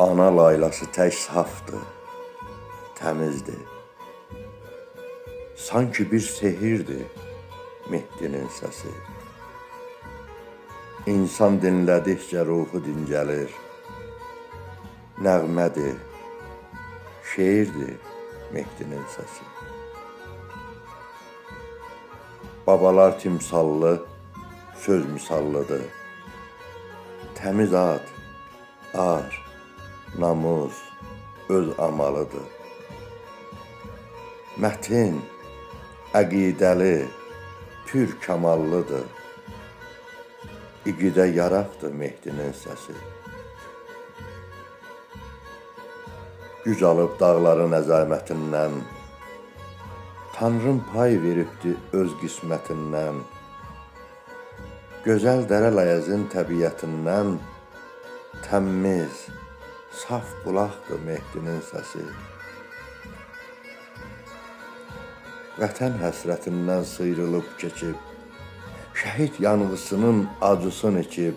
Ana laylası tək safdır, təmizdir. Sanki bir sehirdir Mehdinin səsi. İnsan dinlədikcə ruhu dincəlir. Nəğmədir, şeirdir Mehdinin səsi. Babalar timsallı, söz misallıdır. Təmiz ad, ar, namus, öz amalıdır. Mətin, əqidəli, pür kamallıdır. İqidə yaraqdır Mehdinin səsi. Güc alıb dağların əzamətindən, Tanrım pay veribdi öz qismətindən. Gözəl dərə-layəzin təbiətindən, təmmiz, saf qulaqdır Mehdinin səsi. Vətən həsrətindən sıyrılıb keçib, şəhid yanğısının acısını içib,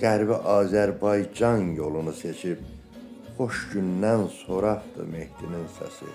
Qərbi Azərbaycan yolunu seçib, xoş gündən soraqdır Mehdinin səsi.